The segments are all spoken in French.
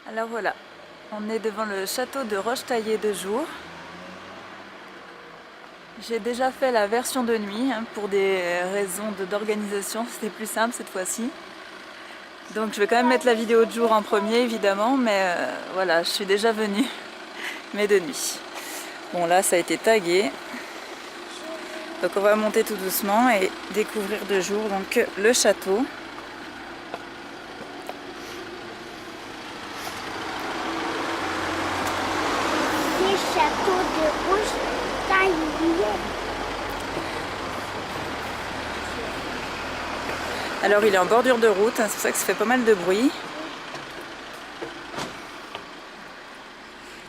Alors voilà, on est devant le château de Rochetaillé de jour. J'ai déjà fait la version de nuit pour des raisons d'organisation, c'était plus simple cette fois-ci. Donc je vais quand même mettre la vidéo de jour en premier évidemment, mais voilà, je suis déjà venue, mais de nuit. Bon là ça a été tagué, donc on va monter tout doucement et découvrir de jour donc le château. Le château de Rochetaillé. Alors il est en bordure de route, c'est pour ça que ça fait pas mal de bruit.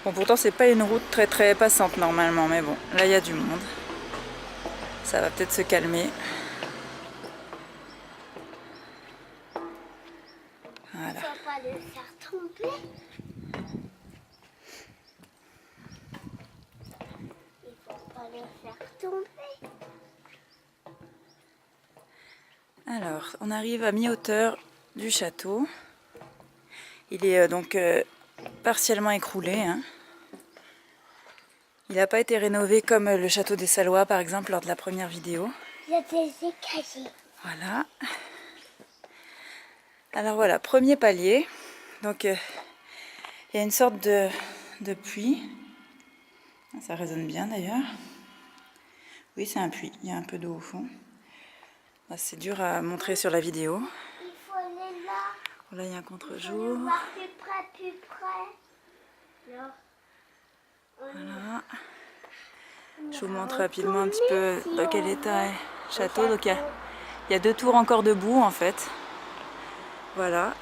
Bon pourtant c'est pas une route très passante normalement, mais bon, là il y a du monde. Ça va peut-être se calmer. Voilà. Il ne faut pas le faire tomber. Il ne faut pas le faire tomber. Alors, on arrive à mi-hauteur du château. Il est donc partiellement écroulé. Il n'a pas été rénové comme le château des Salois, par exemple, lors de la première vidéo. Il y a des écaillés. Voilà. Alors voilà, premier palier. Donc, il y a une sorte de puits. Ça résonne bien d'ailleurs. Oui, c'est un puits. Il y a un peu d'eau au fond. C'est dur à montrer sur la vidéo. Il faut aller là. Là, il y a un Il faut contre-jour. aller voir plus près. Là. Voilà. Je vous montre rapidement un petit peu dans quel état est le château. Donc il y a deux tours encore debout en fait. Voilà.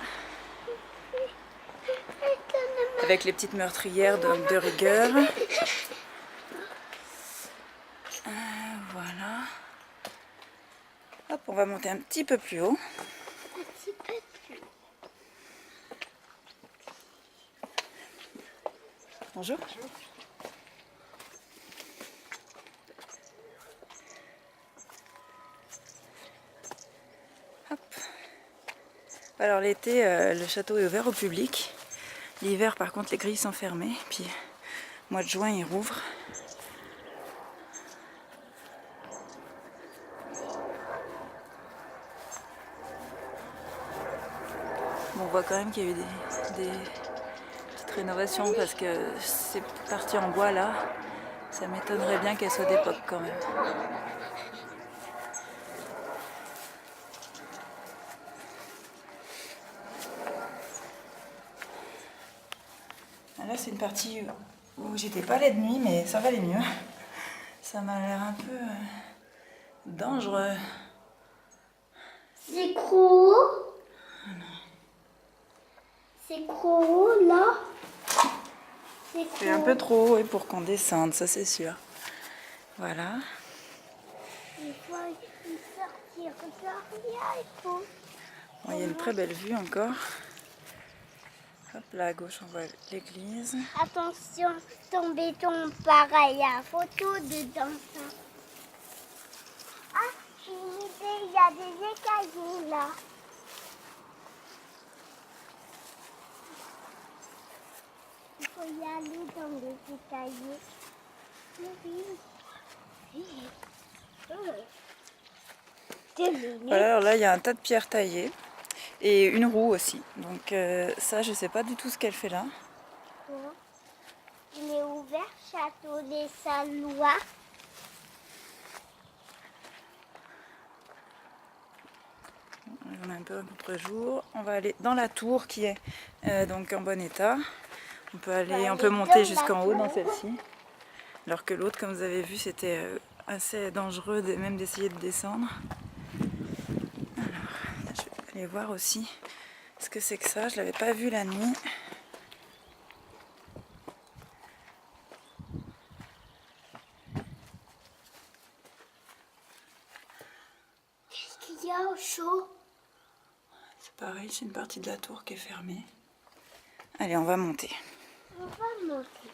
Avec les petites meurtrières de rigueur. Voilà. Hop, on va monter un petit peu plus haut. Bonjour. Hop. Alors l'été, le château est ouvert au public. L'hiver, par contre, les grilles sont fermées. Puis, mois de juin, il rouvre. Bon, on voit quand même qu'il y a eu des petites rénovations parce que c'est parti en bois là. Ça m'étonnerait bien qu'elle soit d'époque quand même. Là, c'est une partie où j'étais pas allée de nuit, mais ça va aller mieux. Ça m'a l'air un peu dangereux. C'est gros. C'est gros là. C'est un peu trop haut pour qu'on descende, ça c'est sûr. Voilà. Il faut sortir derrière. Il faut. Bon, il y a une très belle vue encore. Hop là à gauche, on voit l'église. Attention, ton béton pareil à photo dedans. Ah, j'ai une idée, il y a des écaillers là. Il faut y aller dans les écaillers. Voilà, alors là il y a un tas de pierres taillées et une roue aussi. Donc ça, je sais pas du tout ce qu'elle fait là. Il est ouvert, château des Salois. On a un peu un contre-jour. On va aller dans la tour qui est donc en bon état. On peut monter jusqu'en haut dans celle-ci. Alors que l'autre, comme vous avez vu, c'était assez dangereux même d'essayer de descendre. Alors, je vais aller voir aussi ce que c'est que ça. Je l'avais pas vu la nuit. Qu'est-ce qu'il y a au chaud? C'est pareil, c'est une partie de la tour qui est fermée. Allez, on va monter. On va monter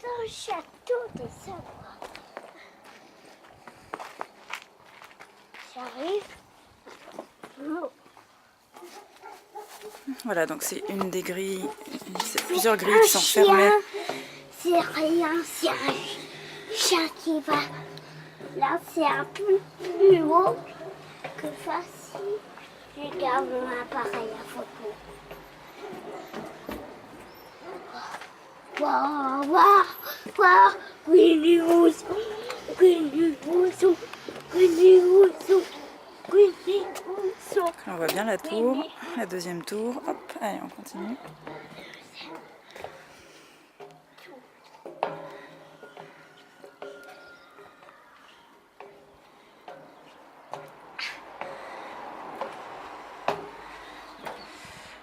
dans le château des Salois. J'arrive. Oh. Voilà, donc c'est une des grilles, c'est plusieurs grilles qui sont fermées. C'est rien, c'est un chien qui va. Là, c'est un peu plus haut que facile. Je garde mon appareil à photo. Waouh, waouh, waouh, Winnie Ouzou, Winnie Ouzou, Winnie Ouzou, Winnie Ouzou. On voit bien la tour, la deuxième tour. Hop, allez, on continue.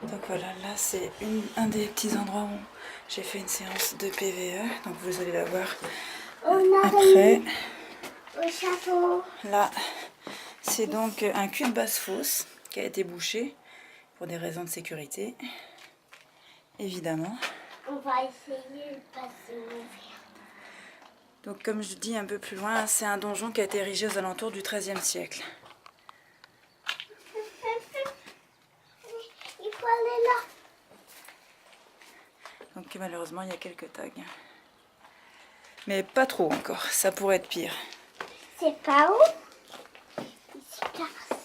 Donc voilà, là c'est un des petits endroits où j'ai fait une séance de PVE. Donc vous allez la voir après. Au château. Là, c'est donc un cul de basse-fosse qui a été bouché pour des raisons de sécurité, évidemment. On va essayer de passer au vert. Donc comme je dis un peu plus loin, c'est un donjon qui a été érigé aux alentours du XIIIe siècle. Il faut aller là. Donc malheureusement, il y a quelques tags. Mais pas trop encore, ça pourrait être pire. C'est pas où? Ici, casse.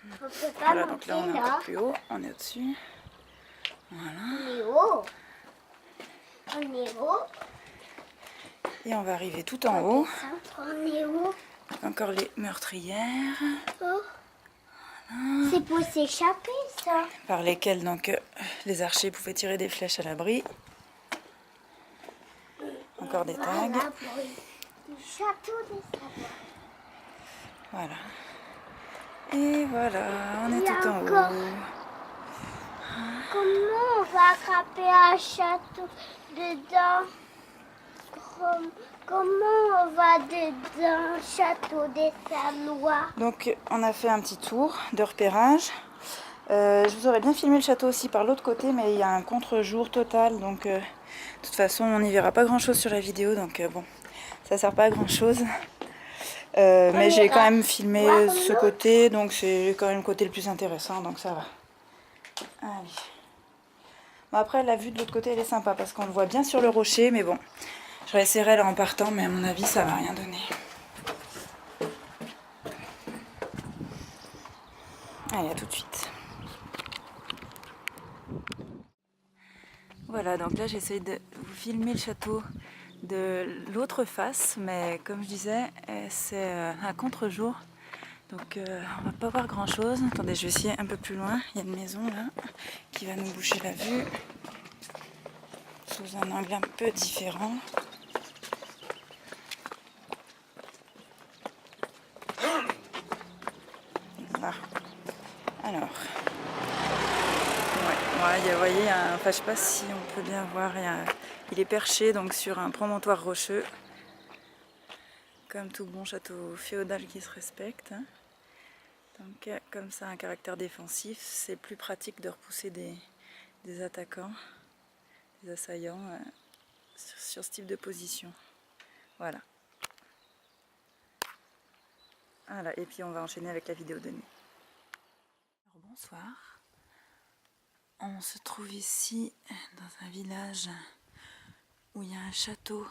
On peut pas Voilà, donc là on monter est là. encore plus haut, on est au-dessus. Voilà. On est haut. On est haut. Et on va arriver tout en haut. On est haut. Encore les meurtrières. Oh. C'est pour s'échapper, ça. Par lesquelles donc les archers pouvaient tirer des flèches à l'abri. Encore des tags. Voilà pour le château des sables. Voilà. Et voilà, on est Il y a tout en encore- haut. Comment on va attraper un château dedans? Comment on va dedans, château des Salois? Donc on a fait un petit tour de repérage. Je vous aurais bien filmé le château aussi par l'autre côté, mais il y a un contre-jour total, donc de toute façon on n'y verra pas grand chose sur la vidéo, donc bon, ça sert pas à grand chose. Mais j'ai quand même filmé ce côté, donc c'est quand même le côté le plus intéressant, donc ça va. Allez. Bon, après la vue de l'autre côté elle est sympa parce qu'on le voit bien sur le rocher, mais bon, je réessayerai là en partant, mais à mon avis ça va rien donner. Allez, à tout de suite. Voilà, donc là j'essaye de vous filmer le château de l'autre face, mais comme je disais, c'est un contre-jour, donc on va pas voir grand chose. Attendez, je vais essayer un peu plus loin, il y a une maison là qui va nous boucher la vue sous un angle un peu différent. Là. Alors, ouais, vous voyez, enfin, je sais pas si on peut bien voir, il est perché donc sur un promontoire rocheux, comme tout bon château féodal qui se respecte. Donc comme ça, un caractère défensif, c'est plus pratique de repousser des attaquants, des assaillants sur ce type de position. Voilà. Voilà, et puis on va enchaîner avec la vidéo de nuit. Alors, bonsoir. On se trouve ici dans un village où il y a un château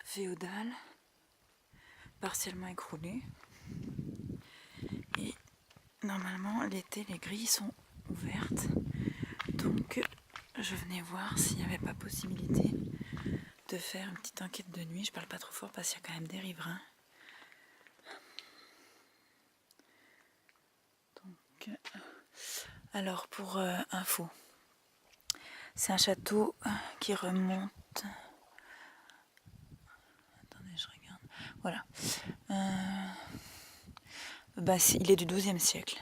féodal partiellement écroulé. Et normalement l'été les grilles sont ouvertes. Donc je venais voir s'il n'y avait pas possibilité de faire une petite enquête de nuit. Je parle pas trop fort parce qu'il y a quand même des riverains. Donc, alors pour info, c'est un château qui remonte. Attendez, je regarde. Voilà. Il est du XIIe siècle.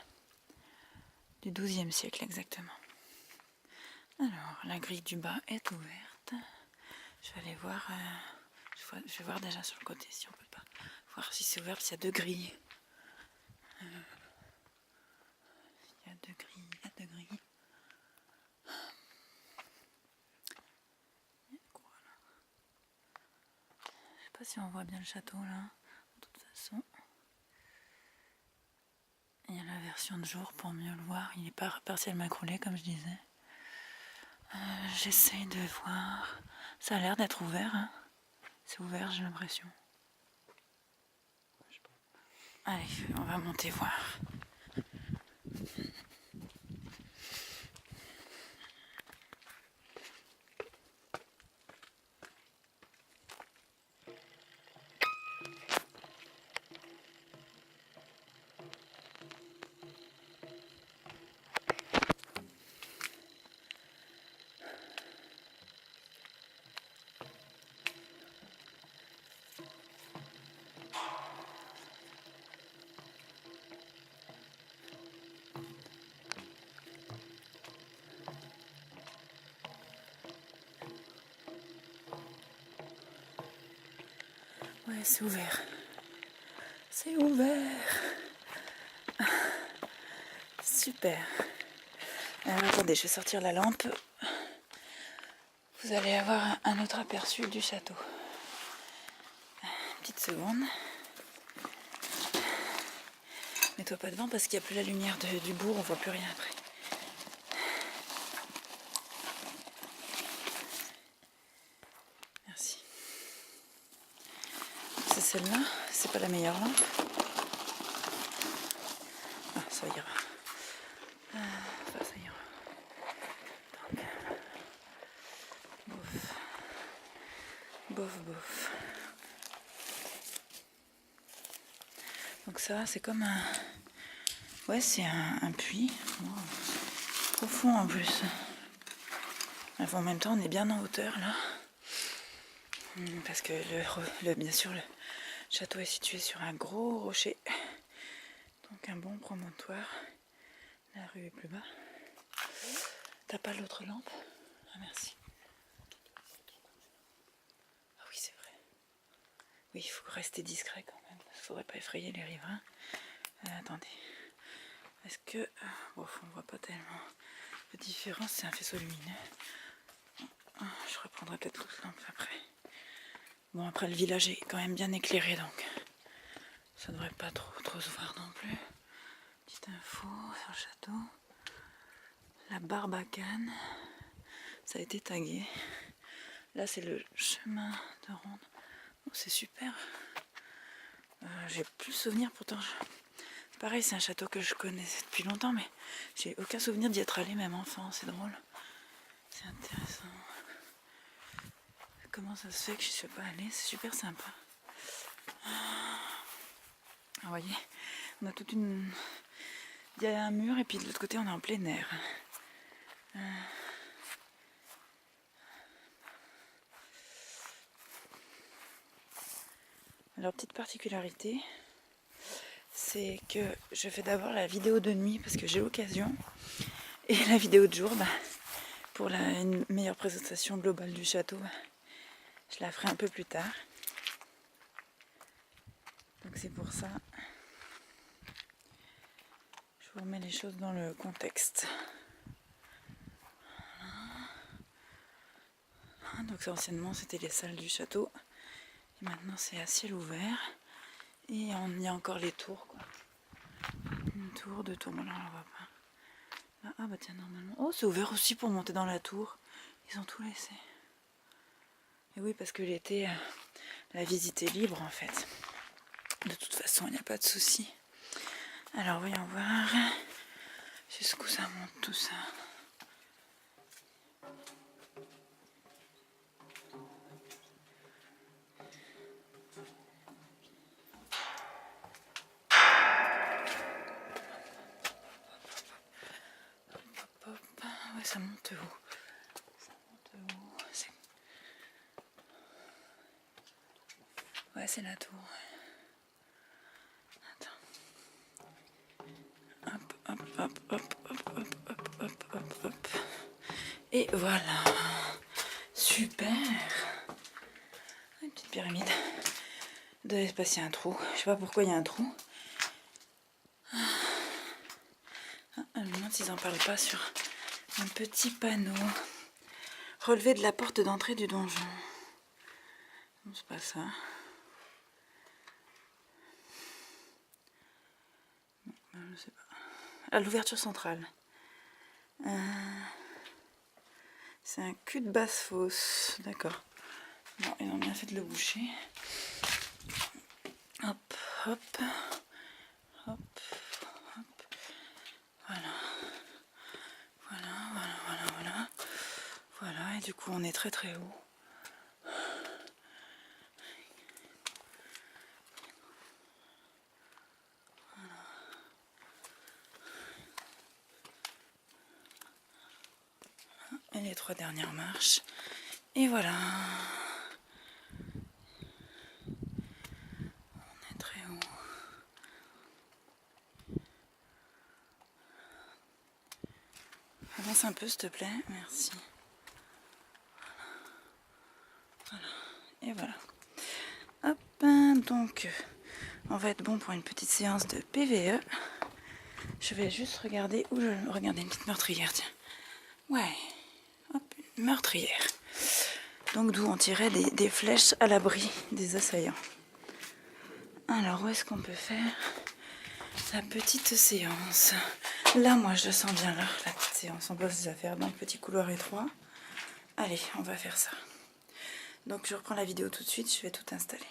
Du XIIe siècle exactement. Alors, la grille du bas est ouverte. Je vais aller voir. Je vais voir déjà sur le côté si on peut pas voir si c'est ouvert. S'il y a deux grilles. Il y a deux grilles. Il y a deux grilles. Voilà. Je sais pas si on voit bien le château là. De toute façon, il y a la version version de jour pour mieux le voir. Il est partiellement écroulé comme je disais. J'essaye de voir. Ça a l'air d'être ouvert. Hein. C'est ouvert, j'ai l'impression. Allez, on va monter voir. Ouais, c'est ouvert. C'est ouvert. Super. Alors attendez, je vais sortir la lampe. Vous allez avoir un autre aperçu du château. Petite seconde. Mets-toi pas devant parce qu'il n'y a plus la lumière du bourg, on voit plus rien après. Merci. C'est celle-là, c'est pas la meilleure lampe. Ah, ça ira. Ça ira. Donc, bof. Bof, bof. Donc ça, c'est comme un... Ouais, c'est un puits. Oh, profond en plus. Enfin, en même temps, on est bien en hauteur là. Parce que bien sûr, le château est situé sur un gros rocher. Donc un bon promontoire. La rue est plus bas. T'as pas l'autre lampe? Ah merci. Ah oui, c'est vrai. Oui, il faut rester discret quand même. Il ne faudrait pas effrayer les riverains. Attendez. Est-ce que... Bon, on voit pas tellement de différence. C'est un faisceau lumineux. Je reprendrai peut-être l'autre lampe après. Bon, après le village est quand même bien éclairé, donc ça devrait pas trop se voir non plus. Petite info sur le château. La Barbacane, ça a été tagué. Là, c'est le chemin de ronde. Oh, c'est super. J'ai plus de souvenirs, pourtant. Pareil, c'est un château que je connais depuis longtemps, mais j'ai aucun souvenir d'y être allé, même enfant. C'est drôle. C'est intéressant. Comment ça se fait que je ne suis pas allée? C'est super sympa. Vous voyez, on a toute une... Il y a un mur et puis de l'autre côté on est en plein air. Alors petite particularité, c'est que je fais d'abord la vidéo de nuit parce que j'ai l'occasion. Et la vidéo de jour, pour une meilleure présentation globale du château, je la ferai un peu plus tard. Donc c'est pour ça. Je vous remets les choses dans le contexte. Donc ça, anciennement c'était les salles du château. Et maintenant c'est à ciel ouvert. Et il y a encore les tours, quoi. Une tour, deux tours, bon là on la voit pas. Ah bah tiens, normalement... Oh, c'est ouvert aussi pour monter dans la tour. Ils ont tout laissé. Et oui, parce que l'été, la visite est libre en fait. De toute façon, il n'y a pas de souci. Alors voyons voir jusqu'où ça monte tout ça. Ouais, ça monte où? Ça monte où? Ouais, c'est la tour. Attends. Hop, hop, hop, hop, hop, hop, hop, hop, hop. Et voilà. Super. Une petite pyramide. De l'espace, il y a un trou. Je sais pas pourquoi il y a un trou. Je me demande s'ils en parlent pas sur un petit panneau. Relevé de la porte d'entrée du donjon. Non, c'est pas ça. Non, je sais pas. à l'ouverture centrale. C'est un cul de basse fosse, d'accord. Bon, ils ont bien fait de le boucher. Hop, hop, hop, hop. Voilà. Voilà, et du coup on est très très haut. Et les 3 dernières marches. Et voilà. On est très haut. Avance un peu s'il te plaît, merci. Voilà. Et voilà. Hop, donc on va être bon pour une petite séance de PVE. Je vais juste regarder où je regarder une petite meurtrière, tiens. Ouais, hop, une meurtrière. Donc d'où on tirait des flèches à l'abri des assaillants. Alors où est-ce qu'on peut faire la petite séance? Là moi je sens bien là, la petite séance. On peut se faire dans le petit couloir étroit. Allez, on va faire ça. Donc je reprends la vidéo tout de suite, je vais tout installer.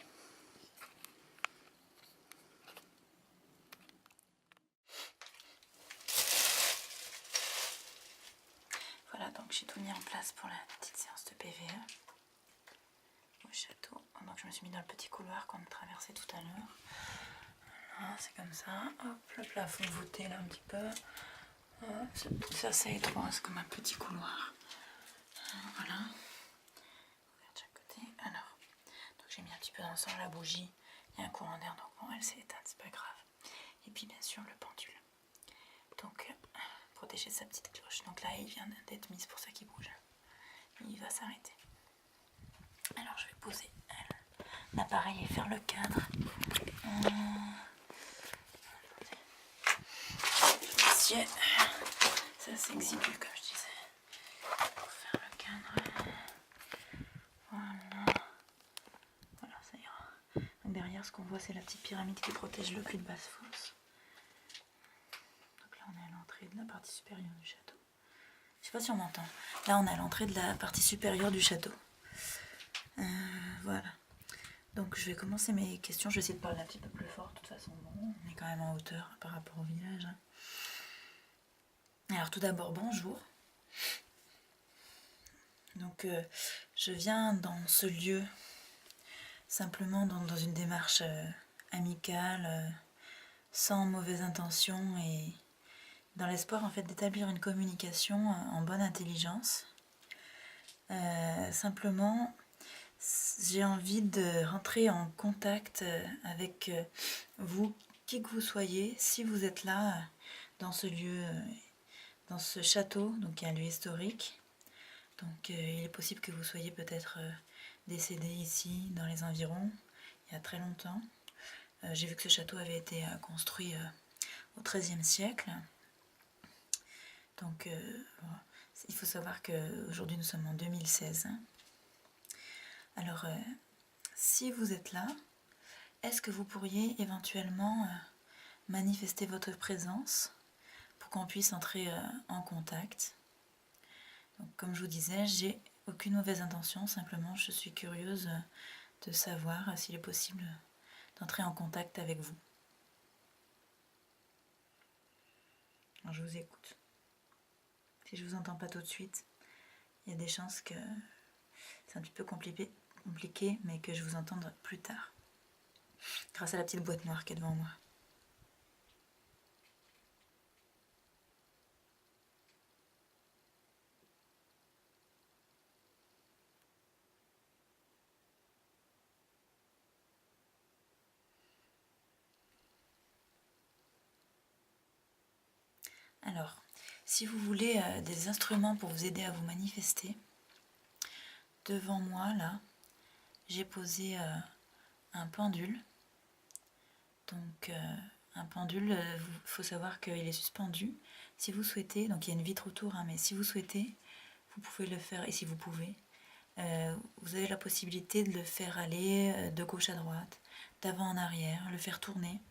Voilà, donc j'ai tout mis en place pour la petite séance de PVE au château. Donc je me suis mis dans le petit couloir qu'on a traversé tout à l'heure. Voilà, c'est comme ça. Hop, le plafond voûté là un petit peu. Ça c'est étroit, c'est comme un petit couloir. Voilà. De chaque côté. Alors, donc j'ai mis un petit peu d'encens, la bougie. Il y a un courant d'air, donc bon, elle s'est éteinte, c'est pas grave. Et puis bien sûr le pendule. Donc protéger sa petite cloche. Donc là il vient d'être mis, c'est pour ça qu'il bouge. Il va s'arrêter. Alors je vais poser l'appareil et faire le cadre. Ça s'exécute comme je disais. Pour faire le cadre. Voilà, ça ira. Donc derrière ce qu'on voit c'est la petite pyramide qui protège le cul de basse fosse. Donc là on est à l'entrée de la partie supérieure du château. Je sais pas si on m'entend. Là on est à l'entrée de la partie supérieure du château. Voilà. Donc je vais commencer mes questions. Je vais essayer de parler un petit peu plus fort. De toute façon, bon, on est quand même en hauteur par rapport au village. Alors tout d'abord, bonjour. Donc je viens dans ce lieu simplement dans une démarche amicale, sans mauvaise intention et dans l'espoir en fait d'établir une communication en bonne intelligence. Simplement, j'ai envie de rentrer en contact avec vous, qui que vous soyez, si vous êtes là dans ce lieu, dans ce château, donc qui est un lieu historique. Donc il est possible que vous soyez peut-être décédé ici, dans les environs, il y a très longtemps. J'ai vu que ce château avait été construit au XIIIe siècle. Donc il faut savoir qu'aujourd'hui nous sommes en 2016. Alors si vous êtes là, est-ce que vous pourriez éventuellement manifester votre présence pour qu'on puisse entrer en contact? Donc, comme je vous disais, j'ai aucune mauvaise intention, simplement je suis curieuse de savoir s'il est possible d'entrer en contact avec vous. Alors, je vous écoute. Si je vous entends pas tout de suite, il y a des chances que c'est un petit peu compliqué, mais que je vous entende plus tard, grâce à la petite boîte noire qui est devant moi. Alors, si vous voulez des instruments pour vous aider à vous manifester, devant moi, là, j'ai posé un pendule. Donc, un pendule, il faut savoir qu'il est suspendu. Si vous souhaitez, donc il y a une vitre autour, hein, mais si vous souhaitez, vous pouvez le faire, et si vous pouvez, vous avez la possibilité de le faire aller de gauche à droite, d'avant en arrière, le faire tourner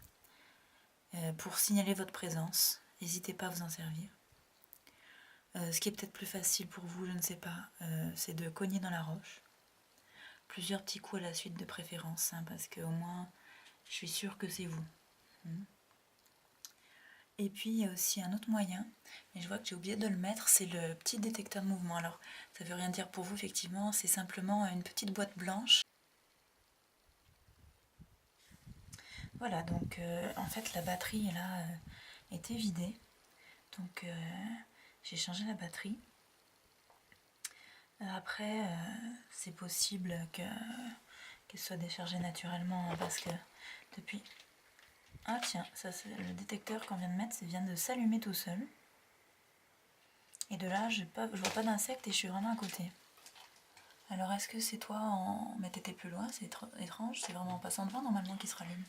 pour signaler votre présence n'hésitez pas à vous en servir. Ce qui est peut-être plus facile pour vous, je ne sais pas, c'est de cogner dans la roche. Plusieurs petits coups à la suite de préférence, hein, parce qu'au moins, je suis sûre que c'est vous. Et puis, il y a aussi un autre moyen, mais je vois que j'ai oublié de le mettre, c'est le petit détecteur de mouvement. Alors, ça veut rien dire pour vous, effectivement, c'est simplement une petite boîte blanche. Voilà, donc en fait, la batterie, là, était vidée. Donc, j'ai changé la batterie. Après, c'est possible qu'elle soit déchargée naturellement, hein, parce que depuis... Ah tiens, ça c'est le détecteur qu'on vient de mettre, ça vient de s'allumer tout seul. Et de là, je vois pas d'insectes et je suis vraiment à côté. Alors est-ce que c'est toi en... Mais t'étais plus loin, c'est étrange, c'est vraiment en passant devant normalement qu'il se rallume.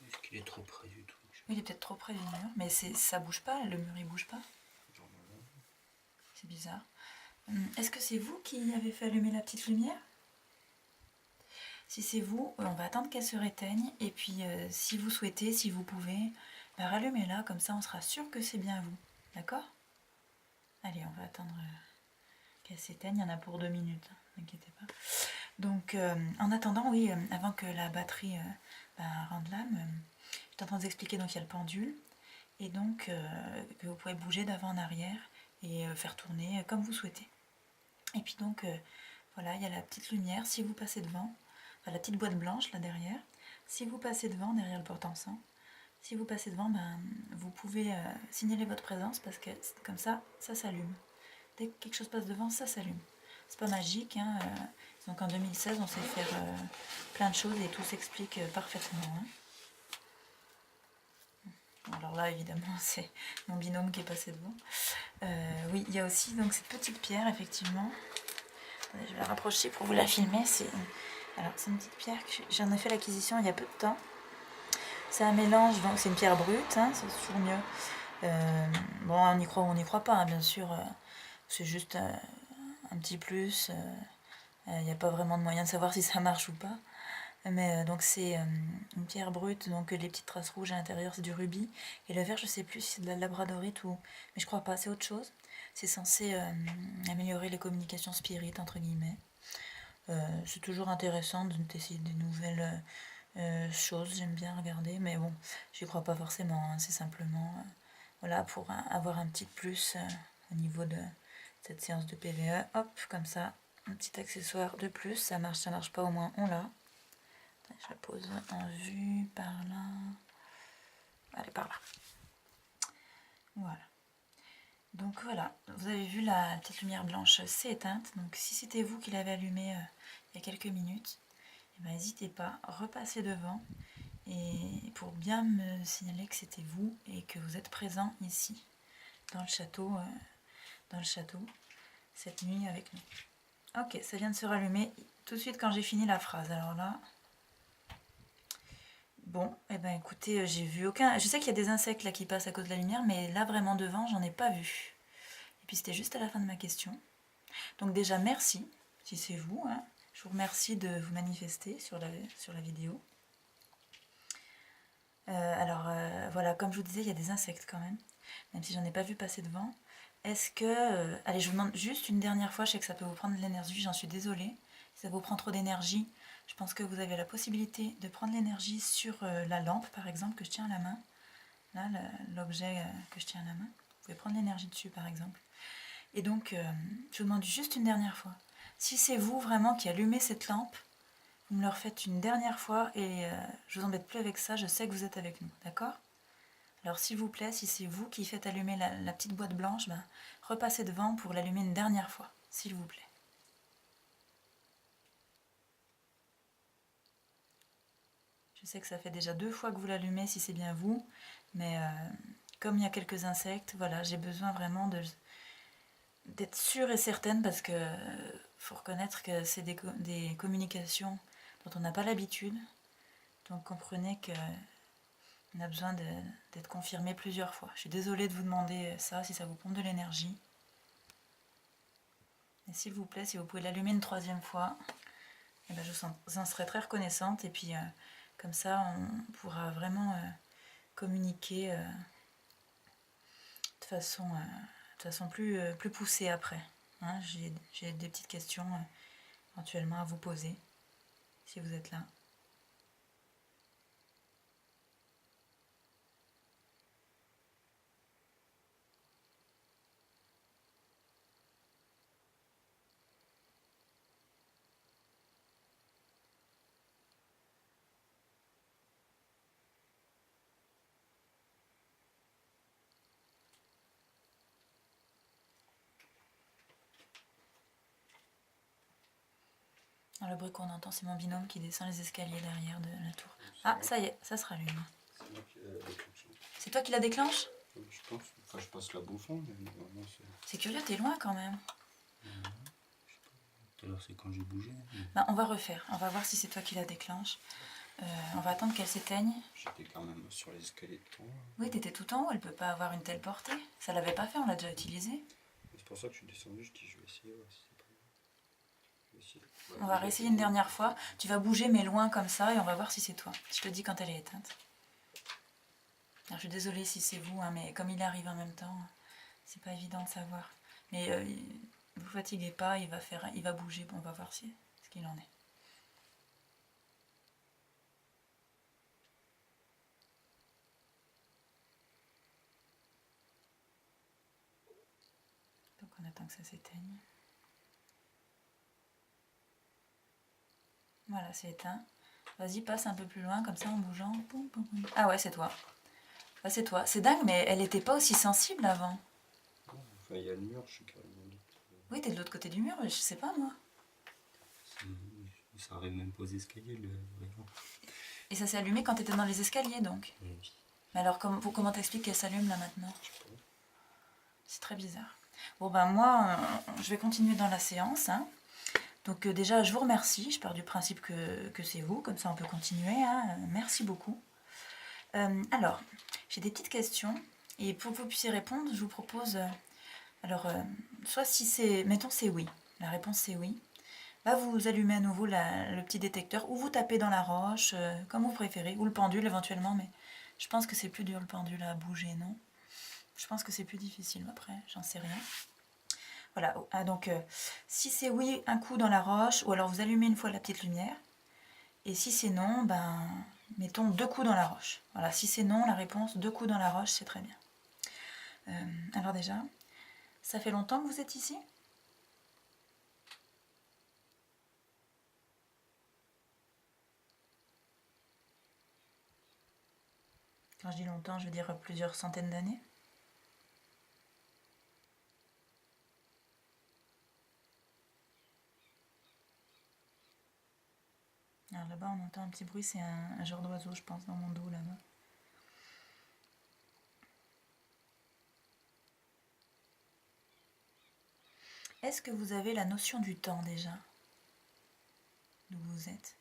Est-ce qu'il est trop près du truc? Oui, il est peut-être trop près du mur, mais ça bouge pas, le mur il bouge pas. C'est bizarre. Est-ce que c'est vous qui avez fait allumer la petite lumière? Si c'est vous, on va attendre qu'elle se réteigne, et puis si vous souhaitez, si vous pouvez, bah, rallumez-la, comme ça on sera sûr que c'est bien vous. D'accord? Allez, on va attendre qu'elle s'éteigne, il y en a pour 2 minutes, n'inquiétez pas. Donc en attendant, oui, avant que la batterie rende l'âme, j'étais en train de vous expliquer, donc il y a le pendule, et donc que vous pouvez bouger d'avant en arrière, et faire tourner comme vous souhaitez. Et puis donc, voilà, il y a la petite lumière, si vous passez devant, enfin, la petite boîte blanche là derrière, si vous passez devant, derrière le porte-encens, si vous passez devant, vous pouvez signaler votre présence, parce que comme ça s'allume. Dès que quelque chose passe devant, ça s'allume. C'est pas magique, hein, donc en 2016, on sait faire plein de choses et tout s'explique parfaitement. Hein. Alors là, évidemment, c'est mon binôme qui est passé devant. Oui, il y a aussi donc cette petite pierre, effectivement. Attendez, je vais la rapprocher pour vous la filmer. C'est une petite pierre que j'en ai fait l'acquisition il y a peu de temps. C'est un mélange, donc c'est une pierre brute, hein, c'est toujours mieux. Bon, on y croit ou on n'y croit pas, hein, bien sûr. C'est juste un petit plus. Il n'y a pas vraiment de moyen de savoir si ça marche ou pas. Mais donc c'est une pierre brute, donc les petites traces rouges à l'intérieur c'est du rubis, et le vert je sais plus si c'est de la labradorite ou... mais je crois pas, c'est autre chose. C'est censé améliorer les communications spirites entre guillemets. C'est toujours intéressant d'essayer des nouvelles choses, j'aime bien regarder, mais bon, j'y crois pas forcément, hein. C'est simplement voilà, pour avoir un petit plus au niveau de cette séance de PVE. Hop, comme ça, un petit accessoire de plus, ça marche pas, au moins on l'a. Je la pose en vue, par là. Allez, par là. Voilà. Donc voilà, vous avez vu la petite lumière blanche, c'est éteinte. Donc si c'était vous qui l'avez allumée il y a quelques minutes, n'hésitez pas, repassez devant et pour bien me signaler que c'était vous et que vous êtes présent ici, dans le château cette nuit avec nous. Ok, ça vient de se rallumer tout de suite quand j'ai fini la phrase. Alors là... Bon, eh ben écoutez, j'ai vu aucun... Je sais qu'il y a des insectes là qui passent à cause de la lumière, mais là vraiment devant, j'en ai pas vu. Et puis c'était juste à la fin de ma question. Donc déjà, merci, si c'est vous. Hein. Je vous remercie de vous manifester sur la vidéo. Voilà, comme je vous disais, il y a des insectes quand même si j'en ai pas vu passer devant. Est-ce que... allez, je vous demande juste une dernière fois, je sais que ça peut vous prendre de l'énergie, j'en suis désolée. Si ça vous prend trop d'énergie, je pense que vous avez la possibilité de prendre l'énergie sur la lampe, par exemple, que je tiens à la main. Là, l'objet que je tiens à la main. Vous pouvez prendre l'énergie dessus, par exemple. Et donc, je vous demande juste une dernière fois. Si c'est vous vraiment qui allumez cette lampe, vous me le refaites une dernière fois et je vous embête plus avec ça, je sais que vous êtes avec nous, d'accord? Alors s'il vous plaît, si c'est vous qui faites allumer la petite boîte blanche, repassez devant pour l'allumer une dernière fois, s'il vous plaît. Je sais que ça fait déjà 2 fois que vous l'allumez si c'est bien vous, mais comme il y a quelques insectes, voilà, j'ai besoin vraiment d'être sûre et certaine parce que faut reconnaître que c'est des communications dont on n'a pas l'habitude. Donc comprenez qu'on a besoin d'être confirmé plusieurs fois. Je suis désolée de vous demander ça si ça vous pompe de l'énergie. Et s'il vous plaît, si vous pouvez l'allumer une 3e fois, eh ben, je vous en serai très reconnaissante. Et puis comme ça, on pourra vraiment communiquer façon plus poussée après. Hein, j'ai des petites questions éventuellement à vous poser, si vous êtes là. Alors, le bruit qu'on entend, c'est mon binôme qui descend les escaliers derrière de la tour. Ah, ça y est, ça se rallume. C'est moi qui l'ai déclenché. C'est toi qui la déclenche? Je pense. Enfin, je passe la bouffon, mais normalement c'est. C'est curieux, t'es loin quand même. Tout à l'heure, c'est quand j'ai bougé. Bah, on va refaire, on va voir si c'est toi qui la déclenche. On va attendre qu'elle s'éteigne. J'étais quand même sur les escaliers de temps. Oui, t'étais tout en haut, elle peut pas avoir une telle portée. Ça l'avait pas fait, on l'a déjà utilisé. C'est pour ça que je suis descendu, je dis je vais essayer, ouais, si c'est pas grave. Je vais essayer. Ouais, On va réessayer une dernière fois. Tu vas bouger mais loin comme ça et on va voir si c'est toi. Je te dis quand elle est éteinte. Alors, je suis désolée si c'est vous, hein, mais comme il arrive en même temps, c'est pas évident de savoir. Mais vous fatiguez pas, il va bouger, bon, on va voir ce qu'il en est. Donc on attend que ça s'éteigne. Voilà, c'est éteint. Vas-y, passe un peu plus loin, comme ça, en bougeant. Ah ouais, c'est toi. Ah, c'est toi. C'est dingue, mais elle était pas aussi sensible avant. Enfin, il y a le mur, je suis carrément de l'autre. Oui, t'es de l'autre côté du mur, je sais pas, moi. Ça arrive même pas aux escaliers, le rayon. Et ça s'est allumé quand t'étais dans les escaliers, donc. Oui. Mais alors, comment t'expliques qu'elle s'allume, là, maintenant? Je sais pas. C'est très bizarre. Bon, ben, moi, je vais continuer dans la séance, hein. Donc déjà, je vous remercie. Je pars du principe que c'est vous, comme ça on peut continuer. Hein. Merci beaucoup. Alors, j'ai des petites questions. Et pour que vous puissiez répondre, je vous propose... soit si c'est... Mettons c'est oui. La réponse c'est oui. Là, vous allumez à nouveau le petit détecteur ou vous tapez dans la roche, comme vous préférez. Ou le pendule éventuellement, mais je pense que c'est plus dur le pendule à bouger, non? Je pense que c'est plus difficile après, j'en sais rien. Voilà, donc si c'est oui, un coup dans la roche, ou alors vous allumez une fois la petite lumière. Et si c'est non, ben, mettons 2 coups dans la roche. Voilà, si c'est non, la réponse 2 coups dans la roche, c'est très bien. Alors déjà, ça fait longtemps que vous êtes ici? Quand je dis longtemps, je veux dire plusieurs centaines d'années. Alors là-bas, on entend un petit bruit, c'est un genre d'oiseau, je pense, dans mon dos là-bas. Est-ce que vous avez la notion du temps déjà? D'où vous êtes?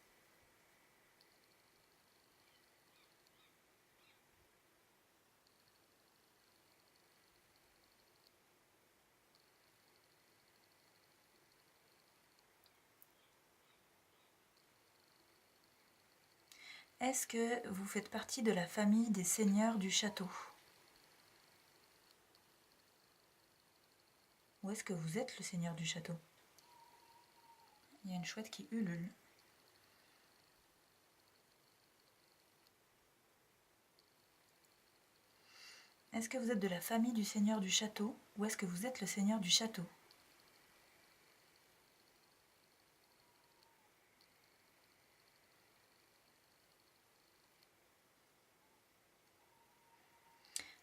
Est-ce que vous faites partie de la famille des seigneurs du château? Ou est-ce que vous êtes le seigneur du château? Il y a une chouette qui ulule. Est-ce que vous êtes de la famille du seigneur du château? Ou est-ce que vous êtes le seigneur du château?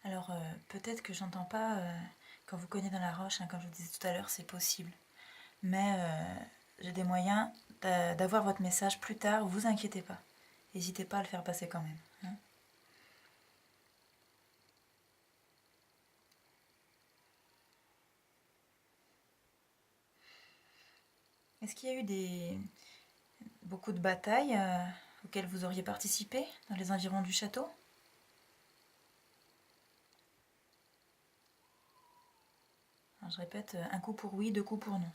Alors, peut-être que j'entends pas quand vous cognez dans la roche, hein, comme je vous disais tout à l'heure, c'est possible. Mais j'ai des moyens d'avoir votre message plus tard, vous inquiétez pas. N'hésitez pas à le faire passer quand même. Hein. Est-ce qu'il y a eu beaucoup de batailles auxquelles vous auriez participé dans les environs du château? Alors, je répète, un coup pour oui, 2 coups pour non.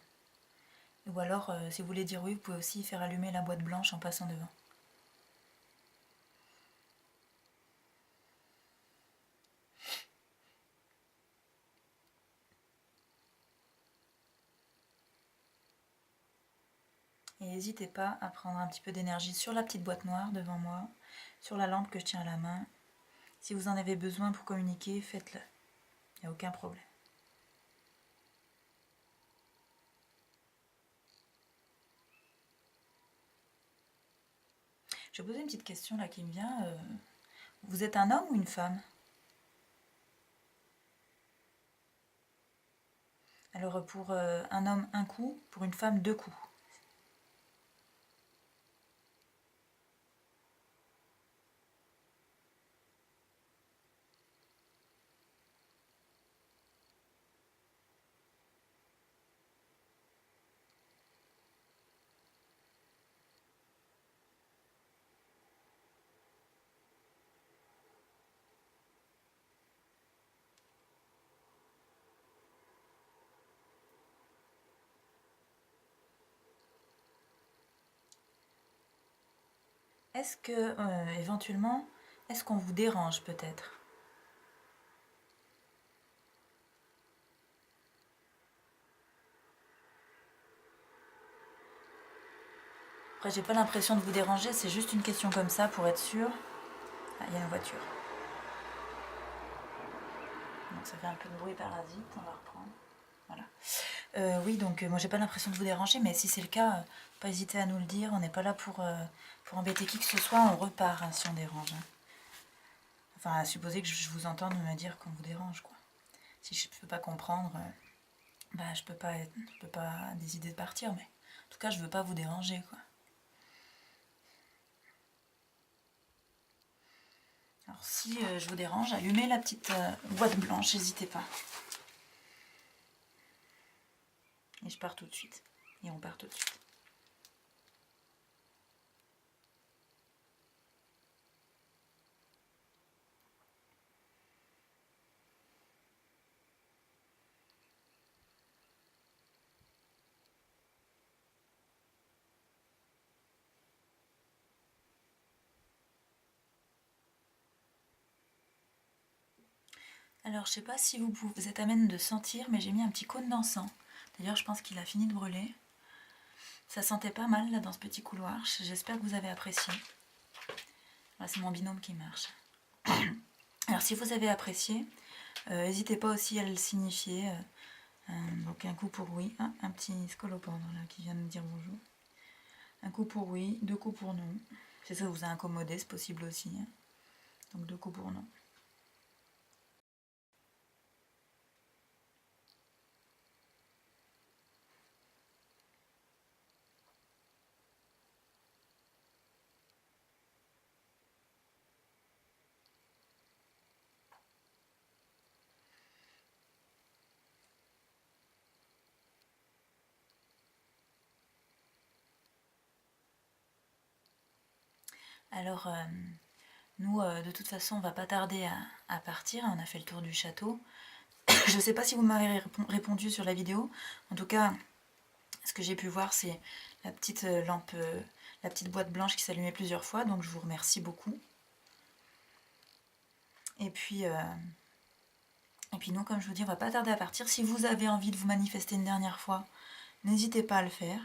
Ou alors, si vous voulez dire oui, vous pouvez aussi faire allumer la boîte blanche en passant devant. Et n'hésitez pas à prendre un petit peu d'énergie sur la petite boîte noire devant moi, sur la lampe que je tiens à la main. Si vous en avez besoin pour communiquer, faites-le. Il n'y a aucun problème. Je vais poser une petite question là qui me vient. Vous êtes un homme ou une femme? Alors pour un homme, un coup, pour une femme, 2 coups. Est-ce que, éventuellement, est-ce qu'on vous dérange peut-être? Après, j'ai pas l'impression de vous déranger, c'est juste une question comme ça pour être sûr. Ah, il y a une voiture. Donc ça fait un peu de bruit parasite, on va reprendre. Voilà. Oui, donc moi j'ai pas l'impression de vous déranger, mais si c'est le cas, pas hésiter à nous le dire. On n'est pas là pour embêter qui que ce soit, on repart hein, si on dérange. Hein. Enfin, à supposer que je vous entende me dire qu'on vous dérange, quoi. Si je peux pas comprendre, bah je peux pas décider de partir, mais en tout cas je veux pas vous déranger, quoi. Alors si je vous dérange, allumez la petite boîte blanche, n'hésitez pas. Et je pars tout de suite. Et on part tout de suite. Alors je sais pas si vous êtes à même de sentir, mais j'ai mis un petit cône d'encens. D'ailleurs je pense qu'il a fini de brûler. Ça sentait pas mal là dans ce petit couloir. J'espère que vous avez apprécié. Là c'est mon binôme qui marche. Alors si vous avez apprécié, n'hésitez pas aussi à le signifier. Donc un coup pour oui. Ah, un petit scolopendre là qui vient de me dire bonjour. Un coup pour oui, 2 coups pour non. Si ça vous a incommodé, c'est possible aussi. Hein. Donc 2 coups pour non. Alors, nous, de toute façon, on va pas tarder à partir. On a fait le tour du château. Je ne sais pas si vous m'avez répondu sur la vidéo. En tout cas, ce que j'ai pu voir, c'est la petite lampe, la petite boîte blanche qui s'allumait plusieurs fois. Donc, je vous remercie beaucoup. Et puis nous, comme je vous dis, on va pas tarder à partir. Si vous avez envie de vous manifester une dernière fois, n'hésitez pas à le faire.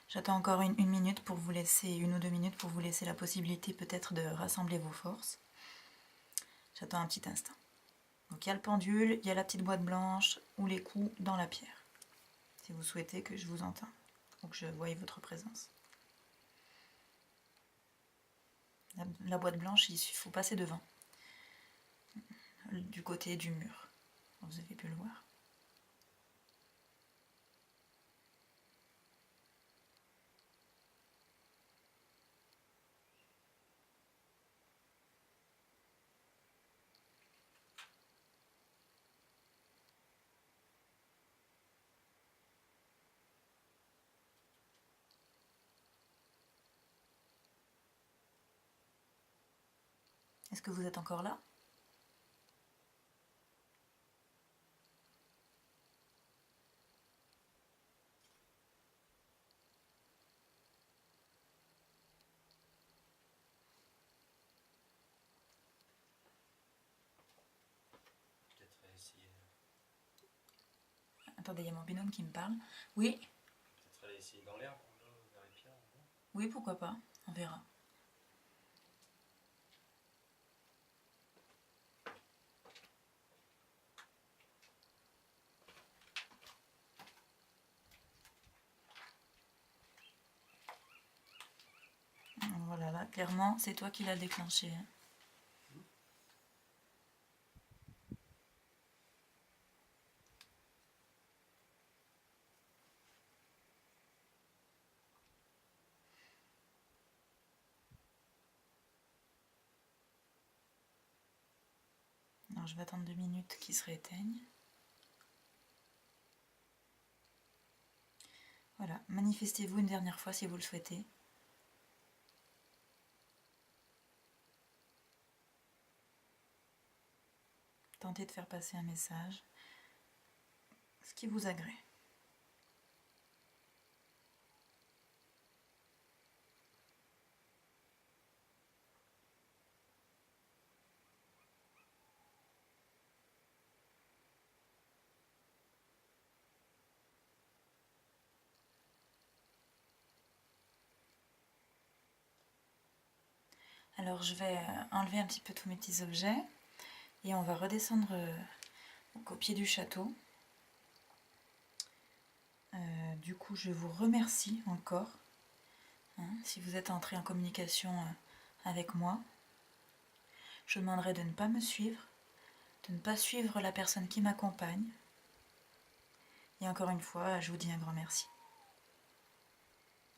J'attends encore une minute pour vous laisser, 1 ou 2 minutes pour vous laisser la possibilité peut-être de rassembler vos forces. J'attends un petit instant. Donc il y a le pendule, il y a la petite boîte blanche ou les coups dans la pierre. Si vous souhaitez que je vous entende ou que je voie votre présence. La boîte blanche, il faut passer devant. Du côté du mur. Vous avez pu le voir. Est-ce que vous êtes encore là? Peut-être essayer. Attendez, il y a mon binôme qui me parle. Oui. Peut-être aller essayer dans l'herbe, vers les pierres. Oui, pourquoi pas, on verra. Voilà, là, clairement, c'est toi qui l'as déclenché. Hein. Alors, je vais attendre 2 minutes qu'il se rééteigne. Voilà, manifestez-vous une dernière fois si vous le souhaitez. Tentez de faire passer un message, ce qui vous agrée. Alors je vais enlever un petit peu tous mes petits objets et on va redescendre donc au pied du château. Du coup je vous remercie encore si vous êtes entré en communication avec moi. Je vous demanderai de ne pas me suivre, de ne pas suivre la personne qui m'accompagne. Et encore une fois, je vous dis un grand merci.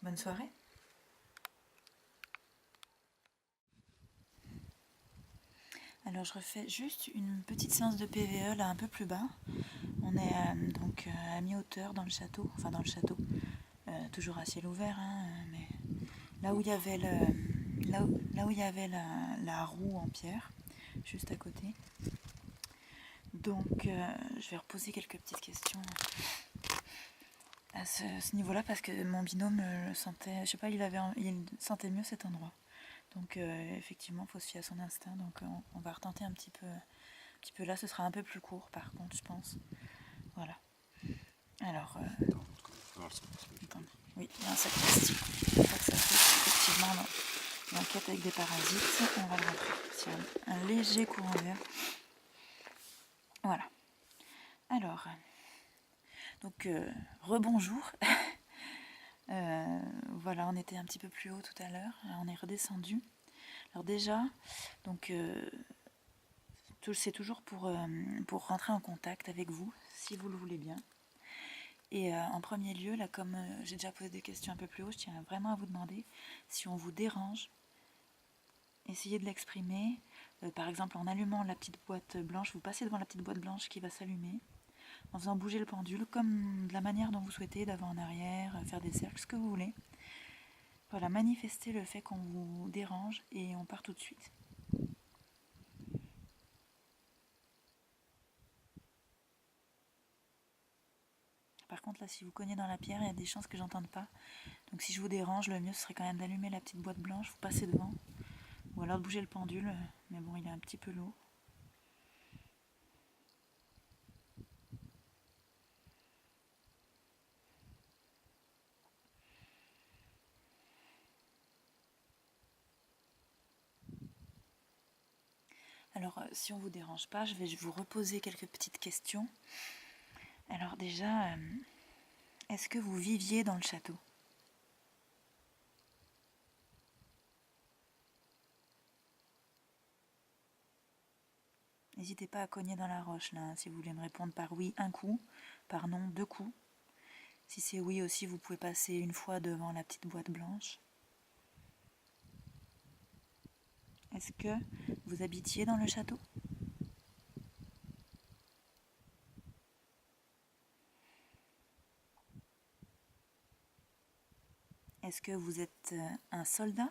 Bonne soirée. Alors je refais juste une petite séance de PVE là un peu plus bas. On est donc à mi-hauteur dans le château, enfin dans le château, toujours à ciel ouvert, mais là où il y avait la roue en pierre, juste à côté. Donc je vais reposer quelques petites questions à ce niveau-là parce que mon binôme le sentait, je sais pas, il sentait mieux cet endroit. Donc effectivement, il faut se fier à son instinct. Donc on va retenter un petit peu là. Ce sera un peu plus court par contre, je pense. Voilà. Alors, attendez. Oui, il y a un sac plastique. Il faut pas que ça touche. Effectivement, on enquête avec des parasites. On va le rentrer sur un léger courant d'air. Voilà. Alors, donc rebonjour. Voilà, on était un petit peu plus haut tout à l'heure. On est redescendu. Alors déjà, donc c'est toujours pour rentrer en contact avec vous, si vous le voulez bien. Et en premier lieu, là, comme j'ai déjà posé des questions un peu plus haut, je tiens vraiment à vous demander si on vous dérange, essayez de l'exprimer. Par exemple, en allumant la petite boîte blanche, vous passez devant la petite boîte blanche qui va s'allumer, en faisant bouger le pendule, comme de la manière dont vous souhaitez, d'avant en arrière, faire des cercles, ce que vous voulez. Voilà, manifestez le fait qu'on vous dérange et on part tout de suite. Par contre, là, si vous cognez dans la pierre, il y a des chances que j'entende pas. Donc si je vous dérange, le mieux ce serait quand même d'allumer la petite boîte blanche, vous passez devant. Ou alors de bouger le pendule, mais bon, il est un petit peu lourd. Alors, si on ne vous dérange pas, je vais vous reposer quelques petites questions. Alors déjà, est-ce que vous viviez dans le château ? N'hésitez pas à cogner dans la roche, là, si vous voulez me répondre par oui, un coup, par non, 2 coups. Si c'est oui aussi, vous pouvez passer une fois devant la petite boîte blanche. Est-ce que vous habitiez dans le château ? Est-ce que vous êtes un soldat ?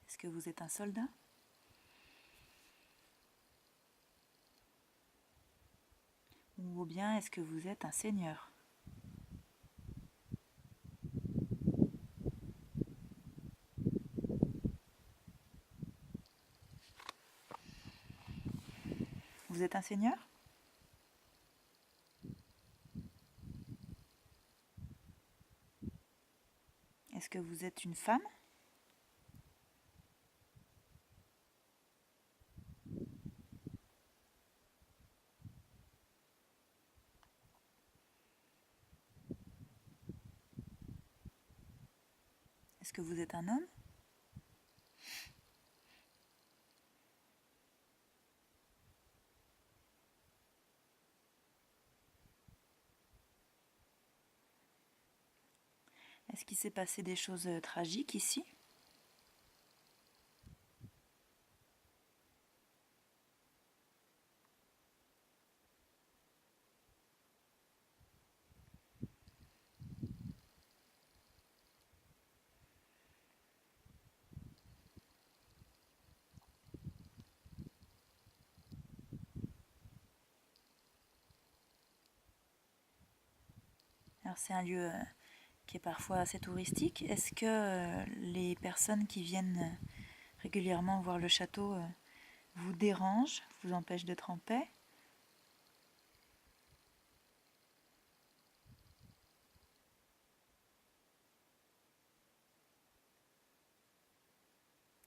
Est-ce que vous êtes un soldat ? Ou bien est-ce que vous êtes un seigneur ? Vous êtes un seigneur ? Est-ce que vous êtes une femme? Est-ce que vous êtes un homme? Est-ce qu'il s'est passé des choses tragiques ici? Alors c'est un lieu qui est parfois assez touristique. Est-ce que les personnes qui viennent régulièrement voir le château vous dérangent, vous empêchent d'être en paix?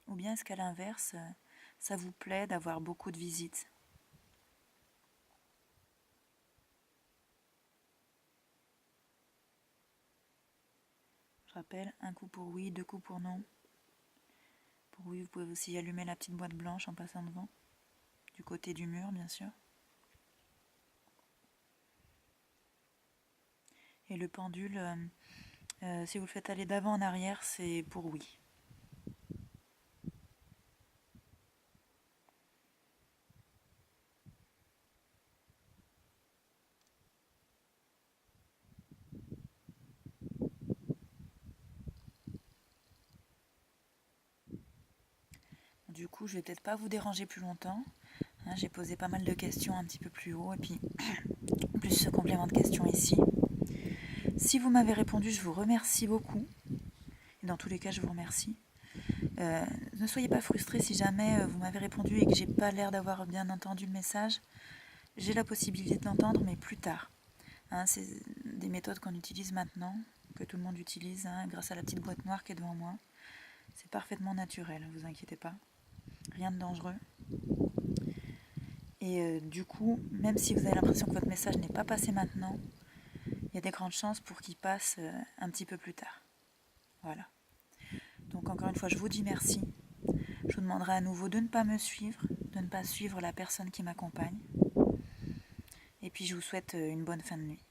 Ou bien est-ce qu'à l'inverse, ça vous plaît d'avoir beaucoup de visites? Je rappelle, un coup pour oui, 2 coups pour non. Pour oui, vous pouvez aussi allumer la petite boîte blanche en passant devant, du côté du mur bien sûr. Et le pendule, si vous le faites aller d'avant en arrière, c'est pour oui. Du coup, je vais peut-être pas vous déranger plus longtemps. Hein, j'ai posé pas mal de questions un petit peu plus haut et puis plus ce complément de questions ici. Si vous m'avez répondu, je vous remercie beaucoup. Et dans tous les cas, je vous remercie. Ne soyez pas frustrés si jamais vous m'avez répondu et que j'ai pas l'air d'avoir bien entendu le message. J'ai la possibilité d'entendre, mais plus tard. Hein, c'est des méthodes qu'on utilise maintenant, que tout le monde utilise, hein, grâce à la petite boîte noire qui est devant moi. C'est parfaitement naturel, ne vous inquiétez pas. Rien de dangereux. Et du coup, même si vous avez l'impression que votre message n'est pas passé maintenant, il y a des grandes chances pour qu'il passe un petit peu plus tard. Voilà. Donc encore une fois, je vous dis merci. Je vous demanderai à nouveau de ne pas me suivre, de ne pas suivre la personne qui m'accompagne. Et puis je vous souhaite une bonne fin de nuit.